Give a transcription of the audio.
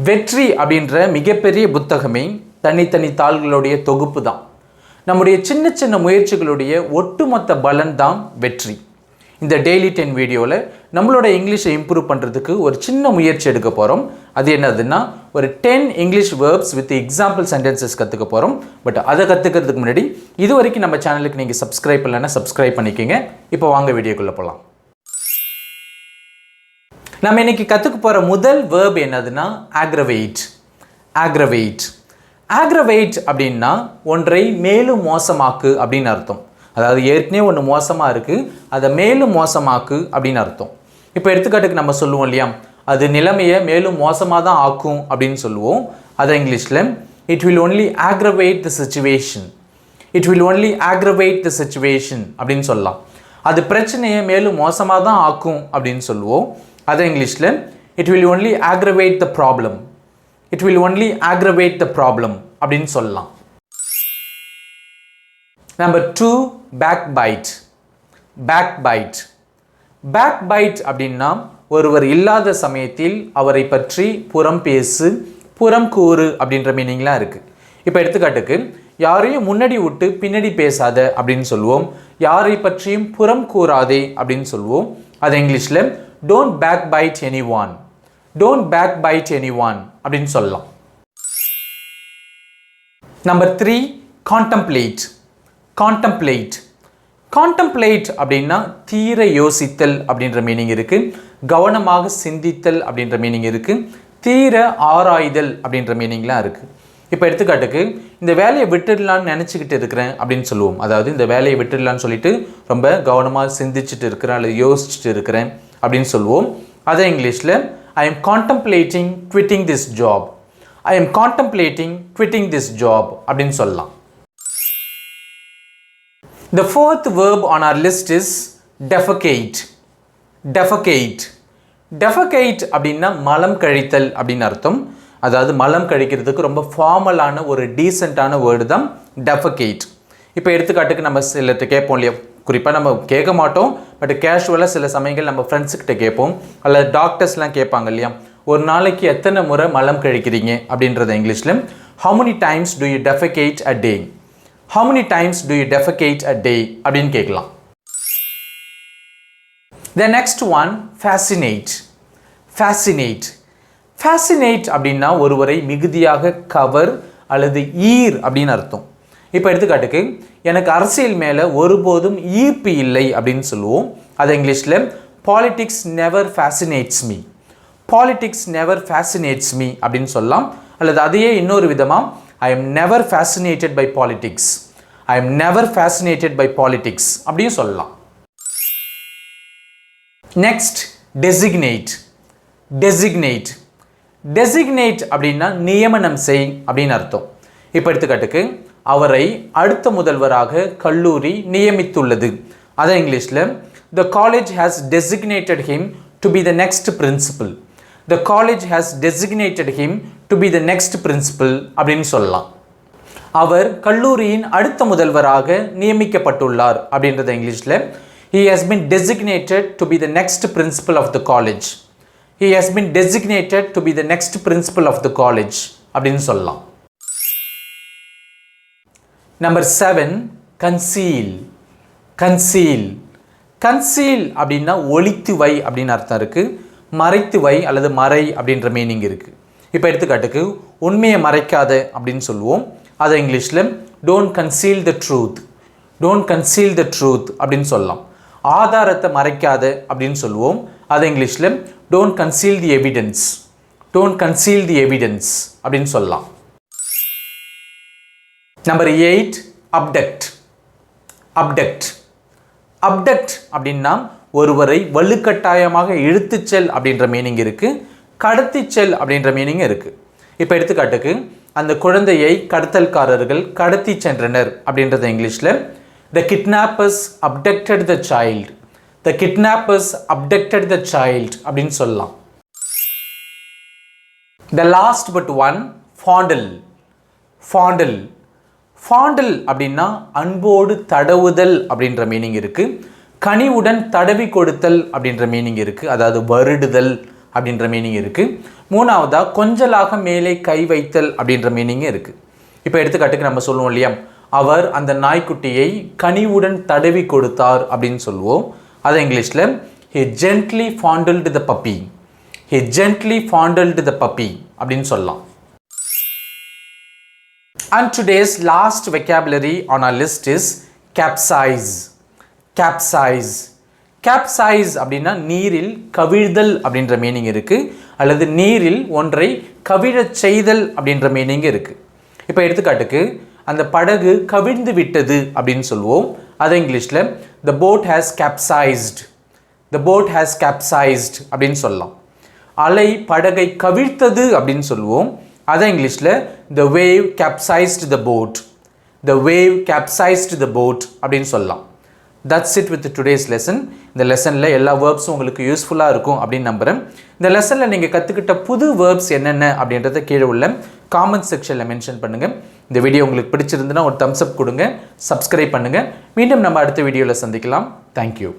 வெற்றி அப்படின்ற மிகப்பெரிய புத்தகமே தனித்தனி தாள்களுடைய தொகுப்பு தான். நம்முடைய சின்ன சின்ன முயற்சிகளுடைய ஒட்டுமொத்த பலன் தான் வெற்றி. இந்த டெய்லி 10 வீடியோவில் நம்மளோட இங்கிலீஷை இம்ப்ரூவ் பண்ணுறதுக்கு ஒரு சின்ன முயற்சி எடுக்க போகிறோம். அது என்னதுன்னா, ஒரு 10 English verbs with example sentences கற்றுக்க போகிறோம். பட் அதை கற்றுக்கிறதுக்கு முன்னாடி இது வரைக்கும் நம்ம சேனலுக்கு நீங்கள் சப்ஸ்கிரைப் பண்ணலைன்னா சப்ஸ்கிரைப் பண்ணிக்கோங்க. இப்போ வாங்க வீடியோக்குள்ளே போகலாம். நம்ம இன்னைக்கு கற்றுக்க போகிற முதல் வேர்ப் என்னதுன்னா aggravate. aggravate aggravate அப்படின்னா ஒன்றை மேலும் மோசமாக்கு அப்படின்னு அர்த்தம். அதாவது ஏற்கனவே ஒன்று மோசமாக இருக்குது, அதை மேலும் மோசமாக்கு அப்படின்னு அர்த்தம். இப்போ எடுத்துக்காட்டுக்கு நம்ம சொல்லுவோம் இல்லையா, அது நிலைமையை மேலும் மோசமாக தான் ஆக்கும் அப்படின்னு சொல்லுவோம். அதை இங்கிலீஷில் it will only aggravate the situation. It will only aggravate the situation அப்படின்னு சொல்லலாம். அது பிரச்சனையை மேலும் மோசமாக தான் ஆக்கும் அப்படின்னு சொல்லுவோம். அதை இங்கிலீஷில் it will only aggravate the problem. It will only aggravate the problem அப்படின்னு சொல்லலாம். Number 2, backbite. backbite backbite அப்படின்னா ஒருவர் இல்லாத சமயத்தில் அவரை பற்றி புறம் பேசு, புறம் கூறு அப்படின்ற மீனிங்லாம் இருக்குது. இப்போ எடுத்துக்காட்டுக்கு யாரையும் முன்னாடி விட்டு பின்னாடி பேசாத அப்படின்னு சொல்லுவோம். யாரை பற்றியும் புறம் கூறாதே அப்படின்னு சொல்லுவோம். அது இங்கிலீஷில் don't backbite anyone. don't backbite anyone அப்படின்னு சொல்லலாம். Number 3, contemplate. contemplate contemplate அப்படின்னா தீர யோசித்தல் அப்படின்ற மீனிங் இருக்குது. கவனமாக சிந்தித்தல் அப்படின்ற மீனிங் இருக்குது. தீர ஆராய்தல் அப்படின்ற மீனிங்லாம் இருக்குது. இப்போ எடுத்துக்காட்டுக்கு இந்த வேலையை விட்டுடலான்னு நினச்சிக்கிட்டு இருக்கிறேன் அப்படின்னு சொல்லுவோம். அதாவது இந்த வேலையை விட்டுடலான்னு சொல்லிட்டு ரொம்ப கவனமாக சிந்திச்சுட்டு இருக்கிறேன் அல்லது யோசிச்சுட்டு இருக்கிறேன் அப்படின்னு சொல்லுவோம். அதை இங்கிலீஷில் I am contemplating quitting this job. I am contemplating quitting this job அப்படின்னு சொல்லலாம். The fourth verb on our list is defecate. defecate defecate அப்படின்னா மலம் கழித்தல் அப்படின்னு அர்த்தம். அதாவது மலம் கழிக்கிறதுக்கு ரொம்ப ஃபார்மலான ஒரு டீசெண்டான வேர்டு தான் defecate. இப்போ எடுத்துக்காட்டுக்கு நம்ம சிலர்கிட்ட கேட்போம் இல்லையா, குறிப்பாக நம்ம கேட்க மாட்டோம், பட் கேஷுவலாக சில சமயங்கள் நம்ம ஃப்ரெண்ட்ஸுக்கிட்ட கேட்போம், அல்லது டாக்டர்ஸ்லாம் கேட்பாங்க இல்லையா, ஒரு நாளைக்கு எத்தனை முறை மலம் கழிக்கிறீங்க அப்படின்றத இங்கிலீஷில் how many times do you defecate a day. how many times do you defecate a day அப்படின்னு கேட்கலாம். The next one, fascinate. fascinate fascinate அப்படின்னா ஒருவரை மிகுதியாக கவர் அல்லது ஈர் அப்படின்னு அர்த்தம். இப்போ எடுத்துக்காட்டுக்கு எனக்கு அரசியல் மேலே ஒருபோதும் ஈர்ப்பு இல்லை அப்படின்னு சொல்லுவோம். அது இங்கிலீஷில் politics never fascinates me. politics never fascinates me அப்படின்னு சொல்லலாம். அல்லது அதையே இன்னொரு விதமாக I am never fascinated by politics. I am never fascinated by politics அப்படியும் சொல்லலாம். Next, designate. designate designate அப்படின்னா நியமனம் செய் அப்படின்னு அர்த்தம். இப்போ எடுத்துக்காட்டுக்கு அவரை அடுத்த முதல்வராக கல்லூரி நியமித்துள்ளது. அதை இங்கிலீஷில் the college has designated him to be the next principal. the college has designated him to be the next principal அப்படின்னு சொல்லலாம். அவர் கல்லூரியின் அடுத்த முதல்வராக நியமிக்கப்பட்டுள்ளார் அப்படின்றத இங்கிலீஷில் he has been designated to be the next principal of the college. he has been designated to be the next principal of the college அப்படின்னு சொல்லலாம். Number 7, conceal. conceal conceal அப்படின்னா ஒளித்து வை அப்படின்னு அர்த்தம் இருக்குது. மறைத்து வை அல்லது மறை அப்படின்ற மீனிங் இருக்குது. இப்போ எடுத்துக்காட்டுக்கு உண்மையை மறைக்காத அப்படின்னு சொல்லுவோம். அதை இங்கிலீஷில் don't conceal the truth. Don't conceal the truth அப்படின்னு சொல்லலாம். ஆதாரத்தை மறைக்காத அப்படின்னு சொல்லுவோம். அதை இங்கிலீஷில் don't conceal the evidence. Don't conceal the evidence அப்படின்னு சொல்லலாம். Number 8, abduct. abduct abduct அப்படின்னா ஒருவரை வலுக்கட்டாயமாக இழுத்துச் செல் அப்படின்ற மீனிங் இருக்குது. கடத்திச் செல் அப்படின்ற மீனிங் இருக்குது. இப்போ எடுத்துக்காட்டுக்கு அந்த குழந்தையை கடத்தல்காரர்கள் கடத்தி சென்றனர் அப்படின்றத இங்கிலீஷில் the kidnappers abducted the child. the kidnappers abducted the child அப்படின்னு சொல்லலாம். the last but one, fondle. fondle fondle அப்படின்னா அன்போடு தடவுதல் அப்படின்ற மீனிங் இருக்குது. கனிவுடன் தடவி கொடுத்தல் அப்படின்ற மீனிங் இருக்குது, அதாவது வருடுதல் அப்படின்ற மீனிங் இருக்குது. மூணாவதாக கொஞ்சலாக மேலே கை வைத்தல் அப்படின்ற மீனிங் இருக்குது. இப்போ எடுத்துக்காட்டுக்கு நம்ம சொல்லுவோம் இல்லையா, அவர் அந்த நாய்க்குட்டியை கனிவுடன் தடவி கொடுத்தார் அப்படின்னு சொல்லுவோம். அது இங்கிலீஷில் he gently fondled the puppy. he gently fondled the puppy அப்படின்னு சொல்லலாம். And today's last vocabulary on our list is capsize. capsize. capsize அப்படின்னா நீரில் கவிழ்தல் அப்படின்ற மீனிங் இருக்குது, அல்லது நீரில் ஒன்றை கவிழச் செய்தல் அப்படின்ற மீனிங் இருக்குது. இப்போ எடுத்துக்காட்டுக்கு அந்த படகு கவிழ்ந்து விட்டது அப்படின்னு சொல்லுவோம். அது இங்கிலீஷில் the boat has capsized. the boat has capsized அப்படின்னு சொல்லலாம். அலை படகை கவிழ்த்தது அப்படின்னு சொல்லுவோம். அதை இங்கிலீஷில் the wave capsized the boat. the wave capsized the boat அப்படின்னு சொல்லலாம். That's it with today's lesson. இந்த லெசனில் எல்லா வேர்ப்ஸும் உங்களுக்கு யூஸ்ஃபுல்லாக இருக்கும் அப்படின்னு நம்புகிறேன். இந்த லெசனில் நீங்கள் கற்றுக்கிட்ட புது வேர்ப்ஸ் என்னென்ன அப்படின்றத கீழே உள்ள காமெண்ட் செக்ஷனில் மென்ஷன் பண்ணுங்கள். இந்த வீடியோ உங்களுக்கு பிடிச்சிருந்துன்னா ஒரு தம்ஸ் அப் கொடுங்க, சப்ஸ்கிரைப் பண்ணுங்கள். மீண்டும் நம்ம அடுத்த வீடியோவில் சந்திக்கலாம். தேங்க்யூ.